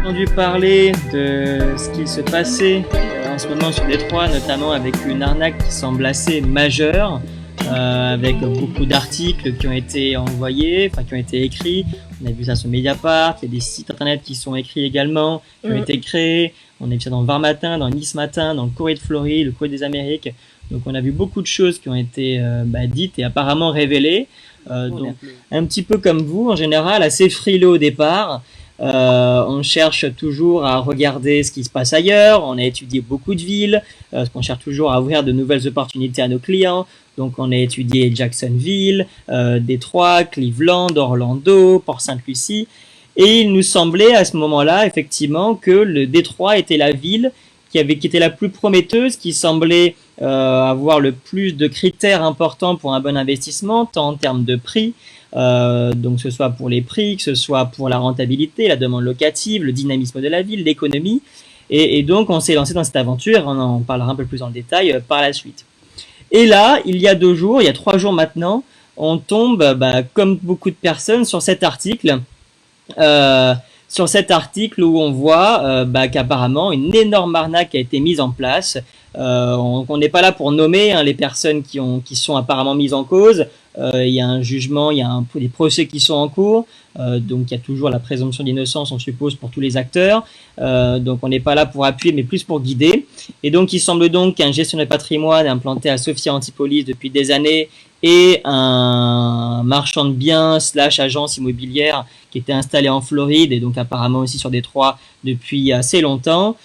entendu parler de ce qui se passait en ce moment sur Détroit, notamment avec une arnaque qui semble assez majeure, avec beaucoup d'articles qui ont été envoyés, qui ont été écrits. On a vu ça sur Mediapart, il y a des sites internet qui sont écrits également, qui ont été créés. On a vu ça dans Var Matin, dans Nice Matin, dans le Courrier de Floride, le Courrier des Amériques. Donc on a vu beaucoup de choses qui ont été dites et apparemment révélées. Donc un petit peu comme vous, en général, assez frileux au départ. On cherche toujours à regarder ce qui se passe ailleurs. On a étudié beaucoup de villes, parce qu'on cherche toujours à ouvrir de nouvelles opportunités à nos clients. Donc on a étudié Jacksonville, Détroit, Cleveland, Orlando, Port-Sainte-Lucie. Et il nous semblait à ce moment-là, effectivement, que le Détroit était la ville qui était la plus prometteuse, qui semblait avoir le plus de critères importants pour un bon investissement, tant en termes de prix, donc que ce soit pour les prix, que ce soit pour la rentabilité, la demande locative, le dynamisme de la ville, l'économie. Et donc on s'est lancé dans cette aventure, on en parlera un peu plus en détail par la suite. Et là, il y a 3 jours maintenant, on tombe, comme beaucoup de personnes, sur cet article. Où on voit qu'apparemment une énorme arnaque a été mise en place. On n'est pas là pour nommer les personnes qui sont apparemment mises en cause. Il y a un jugement, il y a des procès qui sont en cours. Donc il y a toujours la présomption d'innocence, on suppose, pour tous les acteurs. Donc on n'est pas là pour appuyer, mais plus pour guider. Et donc il semble donc qu'un gestionnaire de patrimoine implanté à Sophia Antipolis depuis des années et un marchand de biens / agence immobilière qui était installé en Floride et donc apparemment aussi sur Détroit depuis assez longtemps,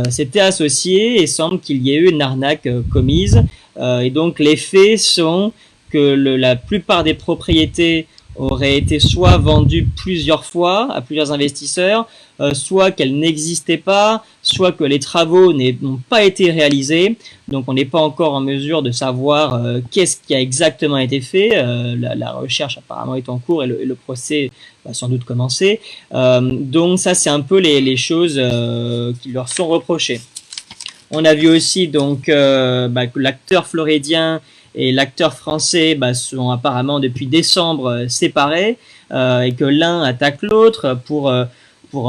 s'étaient associés et semble qu'il y ait eu une arnaque commise. Et donc les faits sont que la plupart des propriétés auraient été soit vendues plusieurs fois à plusieurs investisseurs, soit qu'elles n'existaient pas, soit que les travaux n'ont pas été réalisés. Donc on n'est pas encore en mesure de savoir qu'est-ce qui a exactement été fait. La recherche apparemment est en cours et le procès va sans doute commencer. Donc ça, c'est un peu les choses qui leur sont reprochées. On a vu aussi donc que l'acteur floridien et l'acteur français sont apparemment depuis décembre séparés, et que l'un attaque l'autre pour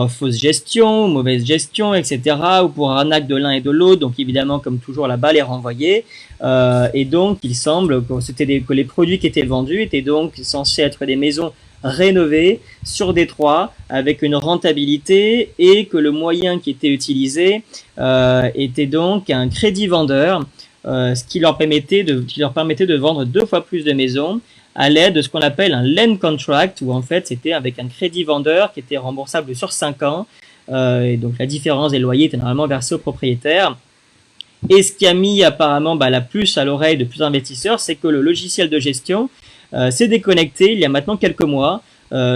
fausse gestion, mauvaise gestion, etc., ou pour arnaque de l'un et de l'autre. Donc évidemment, comme toujours, la balle est renvoyée. Et donc il semble que les produits qui étaient vendus étaient donc censés être des maisons rénovées sur Détroit avec une rentabilité, et que le moyen qui était utilisé était donc un crédit vendeur, ce qui leur permettait de vendre 2 fois plus de maisons à l'aide de ce qu'on appelle un land contract, où en fait c'était avec un crédit vendeur qui était remboursable sur 5 ans, et donc la différence des loyers était normalement versée au propriétaire. Et ce qui a mis apparemment la puce à l'oreille de plusieurs investisseurs, c'est que le logiciel de gestion s'est déconnecté il y a maintenant quelques mois,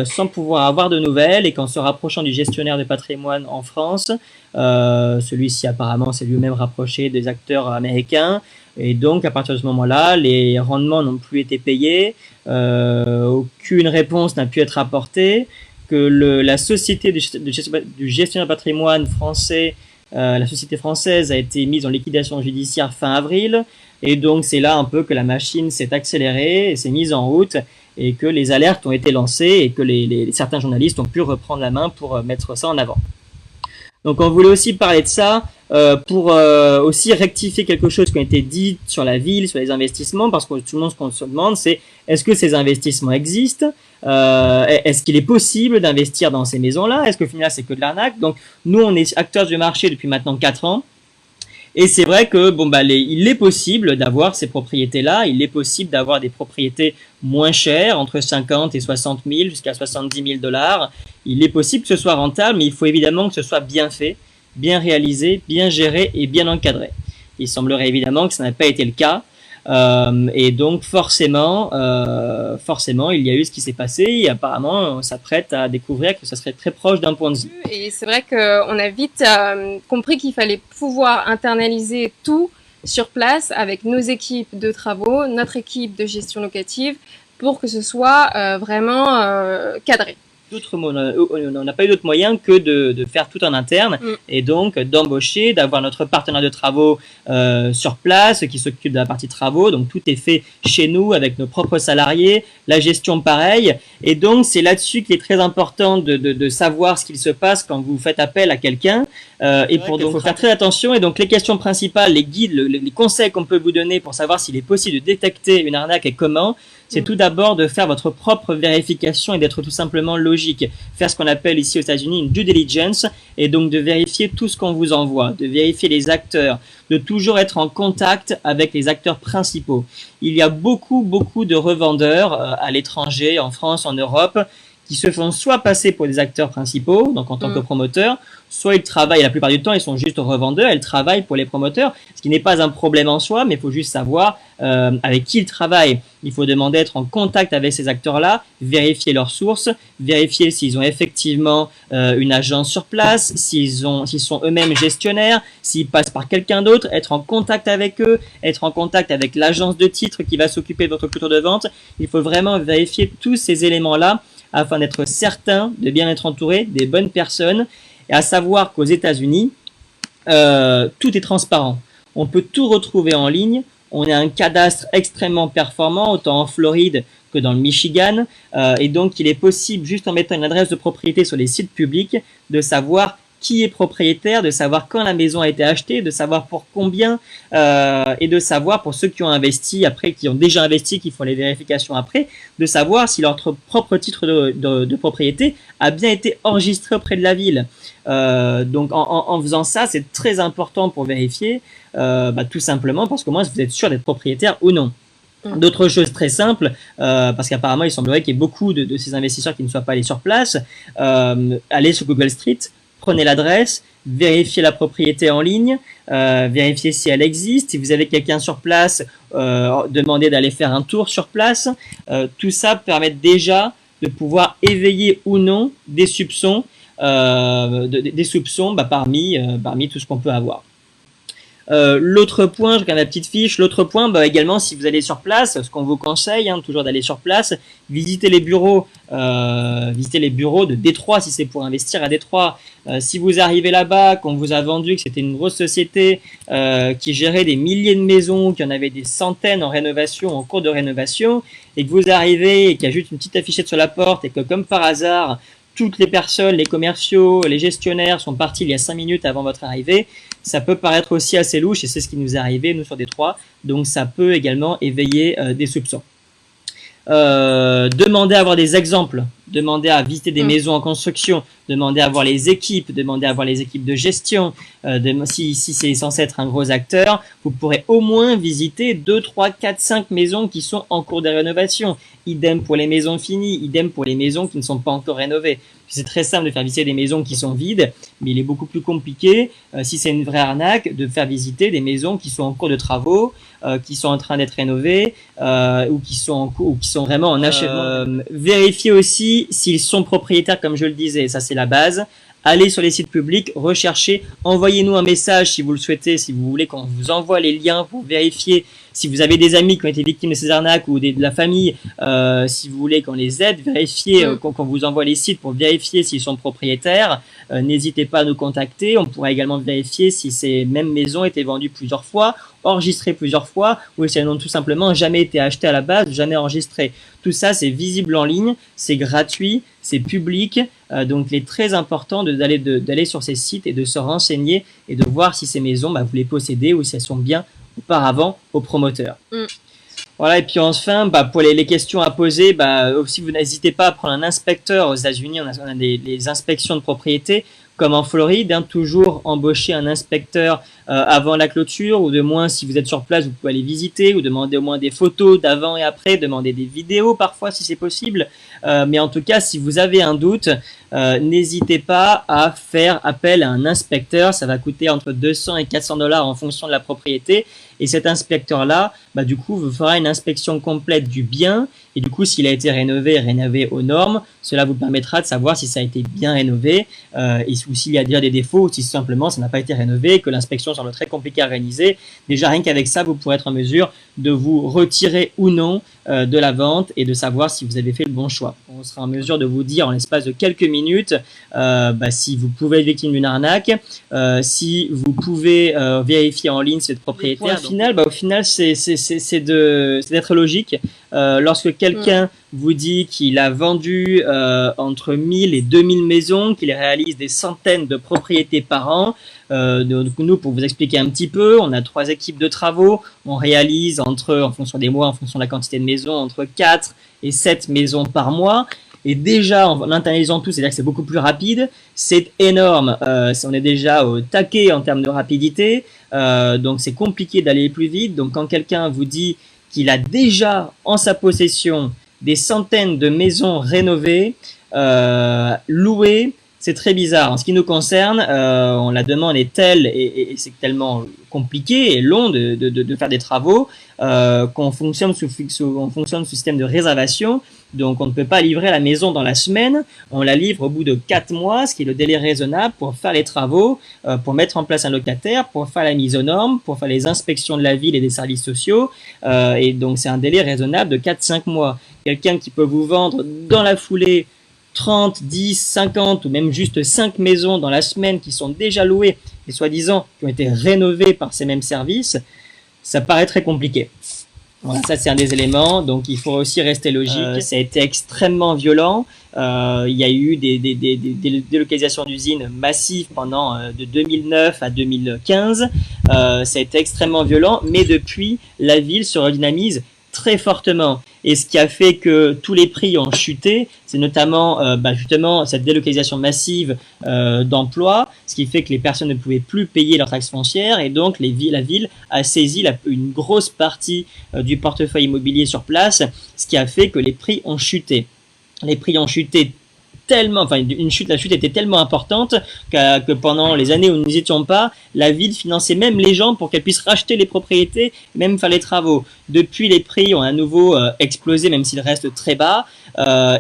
sans pouvoir avoir de nouvelles, et qu'en se rapprochant du gestionnaire de patrimoine en France, celui-ci apparemment s'est lui-même rapproché des acteurs américains, et donc à partir de ce moment-là, les rendements n'ont plus été payés, aucune réponse n'a pu être apportée, que la société du gestionnaire de patrimoine français, la société française, a été mise en liquidation judiciaire fin avril, et donc c'est là un peu que la machine s'est accélérée et s'est mise en route, et que les alertes ont été lancées, et que certains journalistes ont pu reprendre la main pour mettre ça en avant. Donc on voulait aussi parler de ça pour aussi rectifier quelque chose qui a été dit sur la ville, sur les investissements, parce que tout le monde, ce qu'on se demande, c'est est-ce que ces investissements existent, est-ce qu'il est possible d'investir dans ces maisons-là, est-ce que finalement c'est que de l'arnaque. Donc nous, on est acteurs du marché depuis maintenant 4 ans. Et c'est vrai que il est possible d'avoir ces propriétés-là, il est possible d'avoir des propriétés moins chères, entre 50 et 60 000 jusqu'à 70 000 $. Il est possible que ce soit rentable, mais il faut évidemment que ce soit bien fait, bien réalisé, bien géré et bien encadré. Il semblerait évidemment que ça n'a pas été le cas. Et donc forcément, il y a eu ce qui s'est passé, et apparemment on s'apprête à découvrir que ça serait très proche d'un point de vue. Et c'est vrai qu'on a vite compris qu'il fallait pouvoir internaliser tout sur place avec nos équipes de travaux, notre équipe de gestion locative, pour que ce soit vraiment cadré. on n'a pas eu d'autre moyen que de faire tout en interne et donc d'embaucher, d'avoir notre partenaire de travaux sur place qui s'occupe de la partie travaux. Donc tout est fait chez nous avec nos propres salariés, la gestion pareil. Et donc c'est là-dessus qu'il est très important de savoir ce qu'il se passe quand vous faites appel à quelqu'un. Et pour donc faut faire très attention. Et donc les questions principales, les guides, les conseils qu'on peut vous donner pour savoir s'il est possible de détecter une arnaque et comment, c'est tout d'abord de faire votre propre vérification et d'être tout simplement logique. Faire ce qu'on appelle ici aux États-Unis une due diligence et donc de vérifier tout ce qu'on vous envoie, de vérifier les acteurs, de toujours être en contact avec les acteurs principaux. Il y a beaucoup de revendeurs à l'étranger, en France, en Europe, qui se font soit passer pour des acteurs principaux, donc en tant que promoteurs, soit ils travaillent, la plupart du temps, ils sont juste revendeurs, ils travaillent pour les promoteurs, ce qui n'est pas un problème en soi, mais il faut juste savoir avec qui ils travaillent. Il faut demander d'être en contact avec ces acteurs-là, vérifier leurs sources, vérifier s'ils ont effectivement une agence sur place, s'ils sont eux-mêmes gestionnaires, s'ils passent par quelqu'un d'autre, être en contact avec eux, être en contact avec l'agence de titres qui va s'occuper de votre culture de vente. Il faut vraiment vérifier tous ces éléments-là afin d'être certain de bien être entouré des bonnes personnes. Et à savoir qu'aux États-Unis, tout est transparent. On peut tout retrouver en ligne. On a un cadastre extrêmement performant, autant en Floride que dans le Michigan. Et donc, il est possible, juste en mettant une adresse de propriété sur les sites publics, de savoir qui est propriétaire, de savoir quand la maison a été achetée, de savoir pour combien, et de savoir pour ceux qui ont investi après, qui ont déjà investi, qui font les vérifications après, de savoir si leur propre titre de propriété a bien été enregistré auprès de la ville. Donc en faisant ça, c'est très important pour vérifier, tout simplement parce que moi, vous êtes sûr d'être propriétaire ou non. D'autres choses très simples, parce qu'apparemment il semblerait qu'il y ait beaucoup de ces investisseurs qui ne soient pas allés sur place. Allez sur Google Street, prenez l'adresse, vérifiez la propriété en ligne, vérifiez si elle existe. Si vous avez quelqu'un sur place, demandez d'aller faire un tour sur place. Tout ça permet déjà de pouvoir éveiller ou non des soupçons, parmi tout ce qu'on peut avoir. L'autre point, je regarde la petite fiche, l'autre point, également, si vous allez sur place, ce qu'on vous conseille, toujours d'aller sur place, visiter les bureaux de Détroit, si c'est pour investir à Détroit. Si vous arrivez là-bas, qu'on vous a vendu que c'était une grosse société qui gérait des milliers de maisons, qui en avait des centaines en rénovation, en cours de rénovation, et que vous arrivez et qu'il y a juste une petite affichette sur la porte et que comme par hasard, toutes les personnes, les commerciaux, les gestionnaires sont partis il y a 5 minutes avant votre arrivée, ça peut paraître aussi assez louche et c'est ce qui nous est arrivé, nous, sur Détroit. Donc, ça peut également éveiller des soupçons. Demandez à avoir des exemples, demandez à visiter des maisons en construction, demandez à voir les équipes, demandez à voir les équipes de gestion. Si c'est censé être un gros acteur, vous pourrez au moins visiter 2, 3, 4, 5 maisons qui sont en cours de rénovation. Idem pour les maisons finies, idem pour les maisons qui ne sont pas encore rénovées. C'est très simple de faire visiter des maisons qui sont vides, mais il est beaucoup plus compliqué, si c'est une vraie arnaque, de faire visiter des maisons qui sont en cours de travaux, qui sont en train d'être rénovées, ou qui sont vraiment en achèvement. Vérifiez aussi s'ils sont propriétaires, comme je le disais, ça c'est la base. Allez sur les sites publics, recherchez, envoyez-nous un message si vous le souhaitez, si vous voulez qu'on vous envoie les liens pour vérifier si vous avez des amis qui ont été victimes de ces arnaques ou de la famille, si vous voulez qu'on les aide, vérifiez qu'on vous envoie les sites pour vérifier s'ils sont propriétaires. N'hésitez pas à nous contacter. On pourra également vérifier si ces mêmes maisons étaient vendues plusieurs fois, enregistrées plusieurs fois, ou si elles n'ont tout simplement jamais été achetées à la base, jamais enregistrées. Tout ça, c'est visible en ligne, c'est gratuit, c'est public. Donc, il est très important d'aller sur ces sites et de se renseigner et de voir si ces maisons, vous les possédez ou si elles sont bien auparavant aux promoteurs. Voilà, et puis enfin, pour les questions à poser, aussi vous n'hésitez pas à prendre un inspecteur. Aux États-Unis, on a des inspections de propriété, comme en Floride, toujours embaucher un inspecteur avant la clôture, ou de moins, si vous êtes sur place, vous pouvez aller visiter, ou demander au moins des photos d'avant et après, demander des vidéos parfois si c'est possible. Mais en tout cas, si vous avez un doute, n'hésitez pas à faire appel à un inspecteur. Ça va coûter entre 200 et 400 $ en fonction de la propriété. Et cet inspecteur-là, du coup, vous fera une inspection complète du bien. Et du coup, s'il a été rénové aux normes, cela vous permettra de savoir si ça a été bien rénové, ou s'il y a déjà des défauts, ou si simplement ça n'a pas été rénové, que l'inspection semble très compliquée à organiser. Déjà, rien qu'avec ça, vous pourrez être en mesure de vous retirer ou non de la vente et de savoir si vous avez fait le bon choix. On sera en mesure de vous dire en l'espace de quelques minutes si vous pouvez être victime d'une arnaque, si vous pouvez vérifier en ligne si vous êtes propriétaire. Au final, c'est d'être logique. Lorsque quelqu'un vous dit qu'il a vendu entre 1000 et 2000 maisons, qu'il réalise des centaines de propriétés par an, donc nous, pour vous expliquer un petit peu, on a 3 équipes de travaux, on réalise en fonction des mois, en fonction de la quantité de maisons, entre 4 et 7 maisons par mois. Et déjà, en internalisant tout, c'est-à-dire que c'est beaucoup plus rapide, c'est énorme. On est déjà au taquet en termes de rapidité, donc c'est compliqué d'aller plus vite. Donc quand quelqu'un vous dit qu'il a déjà en sa possession des centaines de maisons rénovées, louées, c'est très bizarre. En ce qui nous concerne, la demande est telle et c'est tellement compliqué et long de faire des travaux qu'on fonctionne sous système de réservation. Donc, on ne peut pas livrer la maison dans la semaine. On la livre au bout de 4 mois, ce qui est le délai raisonnable pour faire les travaux, pour mettre en place un locataire, pour faire la mise aux normes, pour faire les inspections de la ville et des services sociaux. Et donc, c'est un délai raisonnable de 4-5 mois. Quelqu'un qui peut vous vendre dans la foulée 30, 10, 50 ou même juste 5 maisons dans la semaine qui sont déjà louées et soi-disant qui ont été rénovées par ces mêmes services, ça paraît très compliqué. Voilà, ça c'est un des éléments, donc il faut aussi rester logique. Ça a été extrêmement violent. Il y a eu des délocalisations d'usines massives pendant de 2009 à 2015. Ça a été extrêmement violent, mais depuis, la ville se redynamise très fortement. Et ce qui a fait que tous les prix ont chuté, c'est notamment justement cette délocalisation massive d'emplois, ce qui fait que les personnes ne pouvaient plus payer leurs taxes foncières et donc la ville a saisi une grosse partie du portefeuille immobilier sur place, ce qui a fait que les prix ont chuté. Les prix ont chuté tellement, la chute était tellement importante que pendant les années où nous n'y étions pas, la ville finançait même les gens pour qu'elles puissent racheter les propriétés, même faire les travaux. Depuis, les prix ont à nouveau explosé, même s'ils restent très bas.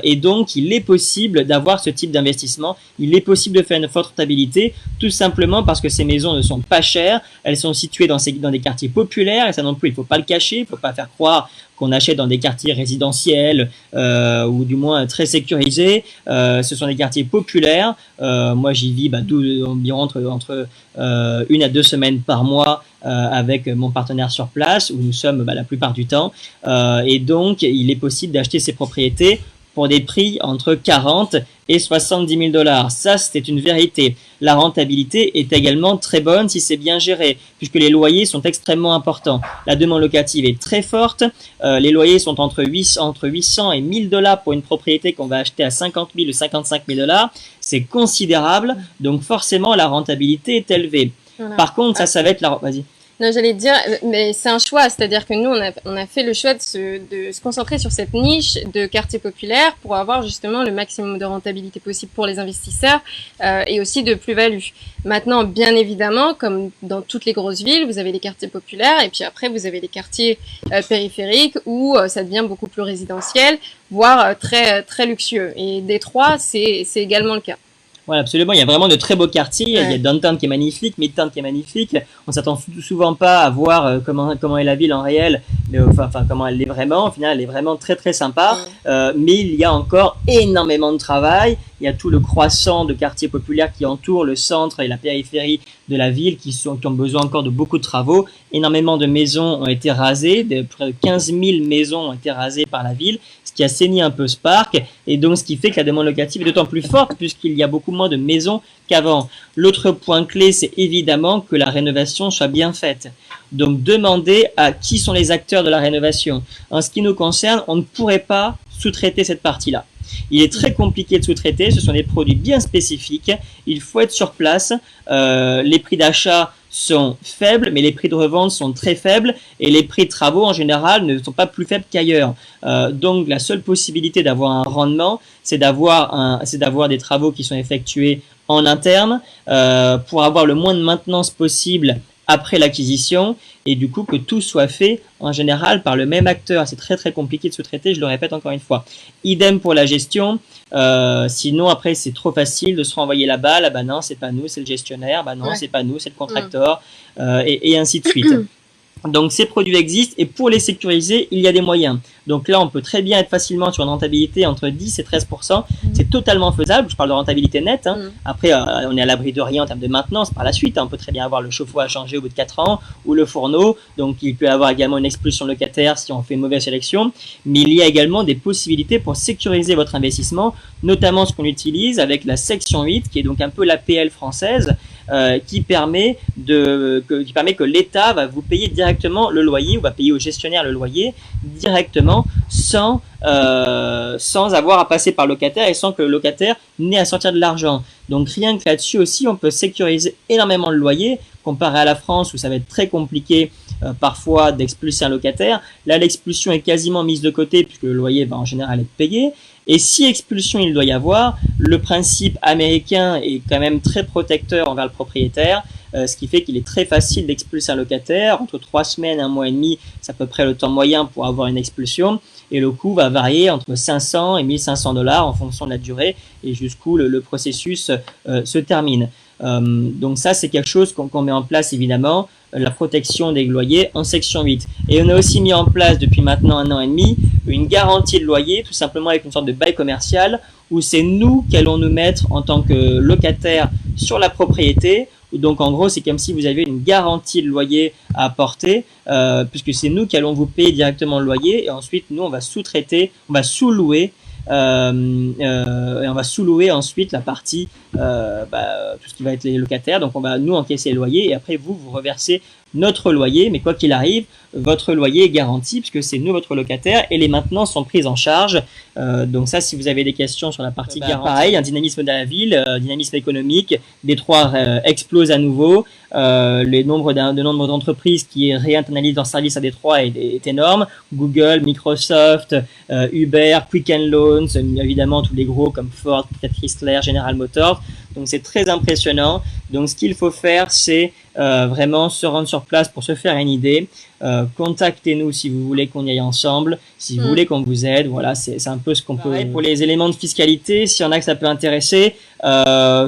Et donc, il est possible d'avoir ce type d'investissement. Il est possible de faire une forte rentabilité, tout simplement parce que ces maisons ne sont pas chères. Elles sont situées dans des quartiers populaires, et ça non plus, il ne faut pas le cacher, il ne faut pas faire croire qu'on achète dans des quartiers résidentiels ou du moins très sécurisés. Ce sont des quartiers populaires. Moi, j'y vis environ entre 1 à 2 semaines par mois avec mon partenaire sur place, où nous sommes la plupart du temps. Et donc, il est possible d'acheter ces propriétés pour des prix entre 40 et 70 000 $. Ça, c'est une vérité. La rentabilité est également très bonne si c'est bien géré, puisque les loyers sont extrêmement importants. La demande locative est très forte. Les loyers sont entre 800 et 1000 $ pour une propriété qu'on va acheter à 50 000 ou 55 000 $. C'est considérable, donc forcément, la rentabilité est élevée. Voilà. Par contre, ça va être la... Vas-y. Non, j'allais te dire, mais c'est un choix, c'est-à-dire que nous, on a fait le choix de se concentrer sur cette niche de quartier populaire pour avoir justement le maximum de rentabilité possible pour les investisseurs et aussi de plus-value. Maintenant, bien évidemment, comme dans toutes les grosses villes, vous avez les quartiers populaires et puis après, vous avez les quartiers périphériques où ça devient beaucoup plus résidentiel, voire très très luxueux. Et Détroit, c'est également le cas. Ouais, absolument. Il y a vraiment de très beaux quartiers. Ouais. Il y a Downtown qui est magnifique, Midtown qui est magnifique. On s'attend souvent pas à voir comment est la ville en réel, mais comment elle est vraiment. Au final, elle est vraiment très très sympa. Ouais. Mais il y a encore énormément de travail. Il y a tout le croissant de quartiers populaires qui entourent le centre et la périphérie de la ville qui ont besoin encore de beaucoup de travaux. Énormément de maisons ont été rasées. Près de 15 000 maisons ont été rasées par la ville, ce qui a saigné un peu ce parc. Et donc, ce qui fait que la demande locative est d'autant plus forte puisqu'il y a beaucoup moins de maisons qu'avant. L'autre point clé, c'est évidemment que la rénovation soit bien faite. Donc, demandez à qui sont les acteurs de la rénovation. En ce qui nous concerne, on ne pourrait pas sous-traiter cette partie-là. Il est très compliqué de sous-traiter, ce sont des produits bien spécifiques, il faut être sur place, les prix d'achat sont faibles, mais les prix de revente sont très faibles et les prix de travaux en général ne sont pas plus faibles qu'ailleurs. Donc la seule possibilité d'avoir un rendement, c'est d'avoir des travaux qui sont effectués en interne pour avoir le moins de maintenance possible après l'acquisition et du coup que tout soit fait en général par le même acteur. C'est très très compliqué de sous-traiter, je le répète encore une fois. Idem pour la gestion, sinon après c'est trop facile de se renvoyer la balle, ah bah non c'est pas nous, c'est le gestionnaire, bah non c'est pas nous, c'est le contracteur et ainsi de suite. Donc ces produits existent et pour les sécuriser, il y a des moyens. Donc là, on peut très bien être facilement sur une rentabilité entre 10 et 13%. C'est totalement faisable. Je parle de rentabilité nette. Après, on est à l'abri de rien en termes de maintenance par la suite. On peut très bien avoir le chauffe-eau à changer au bout de 4 ans ou le fourneau. Donc il peut y avoir également une expulsion locataire si on fait une mauvaise sélection. Mais il y a également des possibilités pour sécuriser votre investissement, notamment ce qu'on utilise avec la section 8, qui est donc un peu l'APL française. Qui permet que l'État va vous payer directement le loyer ou va payer au gestionnaire le loyer directement sans avoir à passer par le locataire et sans que le locataire n'ait à sortir de l'argent. Donc rien que là-dessus aussi, on peut sécuriser énormément le loyer comparé à la France où ça va être très compliqué parfois d'expulser un locataire. Là, l'expulsion est quasiment mise de côté puisque le loyer va en général être payé. Et si expulsion il doit y avoir, le principe américain est quand même très protecteur envers le propriétaire, ce qui fait qu'il est très facile d'expulser un locataire. Entre 3 semaines et 1 mois et demi, c'est à peu près le temps moyen pour avoir une expulsion. Et le coût va varier entre 500 et 1500 $ en fonction de la durée et jusqu'où le processus se termine. Donc ça, c'est quelque chose qu'on met en place évidemment, la protection des loyers en section 8. Et on a aussi mis en place depuis maintenant 1 an et demi une garantie de loyer, tout simplement avec une sorte de bail commercial où c'est nous qui allons nous mettre en tant que locataire sur la propriété. Donc en gros, c'est comme si vous aviez une garantie de loyer à apporter, puisque c'est nous qui allons vous payer directement le loyer et ensuite nous on va sous-traiter, on va sous-louer. Et on va sous-louer ensuite la partie, tout ce qui va être les locataires. Donc on va nous encaisser le loyer et après vous reversez notre loyer, mais quoi qu'il arrive, votre loyer est garanti puisque c'est nous votre locataire et les maintenances sont prises en charge. Donc ça, si vous avez des questions sur la partie garantie, pareil, un dynamisme de la ville, dynamisme économique, Détroit explose à nouveau. Le nombre d'entreprises qui réinternalisent leurs services à Détroit est énorme. Google, Microsoft, Uber, Quicken Loans, évidemment tous les gros comme Ford, Chrysler, General Motors. Donc c'est très impressionnant. Donc ce qu'il faut faire, c'est vraiment se rendre sur place pour se faire une idée. Contactez-nous si vous voulez qu'on y aille ensemble, si vous voulez qu'on vous aide. Voilà, c'est un peu ce qu'on peut. Pour les éléments de fiscalité, s'il y en a que ça peut intéresser,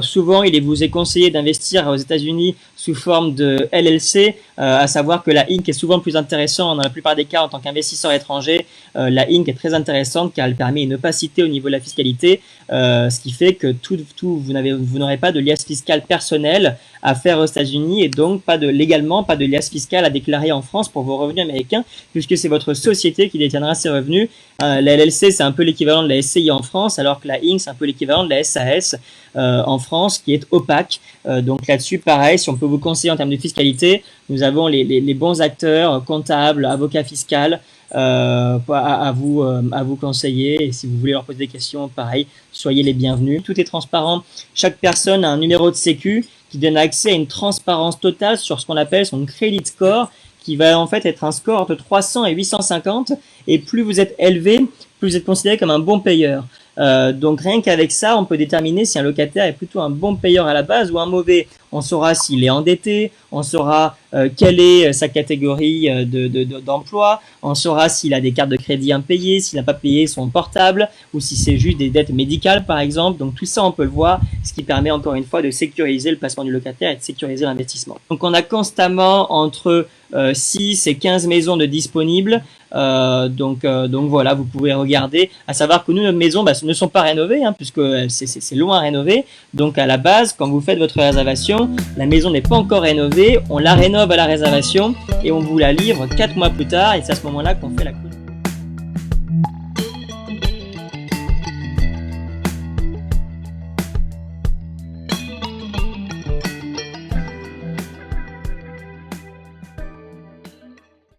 souvent il vous est conseillé d'investir aux États-Unis sous forme de LLC, à savoir que la Inc est souvent plus intéressante dans la plupart des cas en tant qu'investisseur étranger. La Inc est très intéressante car elle permet une opacité au niveau de la fiscalité, ce qui fait que vous n'aurez pas de liasse fiscale personnelle à faire aux États-Unis et donc légalement pas de liasse fiscale à déclarer en France pour vos revenus américains puisque c'est votre société qui détiendra ces revenus. La LLC c'est un peu l'équivalent de la SCI en France alors que la Inc c'est un peu l'équivalent de la SAS en France qui est opaque. Donc là-dessus pareil, si on peut vous conseiller en termes de fiscalité, nous avons les bons acteurs, comptables, avocats fiscaux à vous conseiller et si vous voulez leur poser des questions, pareil, soyez les bienvenus. Tout est transparent, chaque personne a un numéro de sécu qui donne accès à une transparence totale sur ce qu'on appelle son credit score qui va en fait être un score entre 300 et 850 et plus vous êtes élevé, plus vous êtes considéré comme un bon payeur. Donc rien qu'avec ça, on peut déterminer si un locataire est plutôt un bon payeur à la base ou un mauvais. On saura s'il est endetté, on saura quelle est sa catégorie d'emploi, on saura s'il a des cartes de crédit impayées, s'il n'a pas payé son portable ou si c'est juste des dettes médicales par exemple. Donc tout ça on peut le voir, ce qui permet encore une fois de sécuriser le placement du locataire et de sécuriser l'investissement. Donc on a constamment entre 6 et 15 maisons de disponibles. Donc voilà, vous pouvez regarder, à savoir que nous, nos maisons ne sont pas rénovées, puisque c'est loin à rénover. Donc à la base, quand vous faites votre réservation, la maison n'est pas encore rénovée, on la rénove à la réservation et on vous la livre 4 mois plus tard et c'est à ce moment-là qu'on fait la clôture.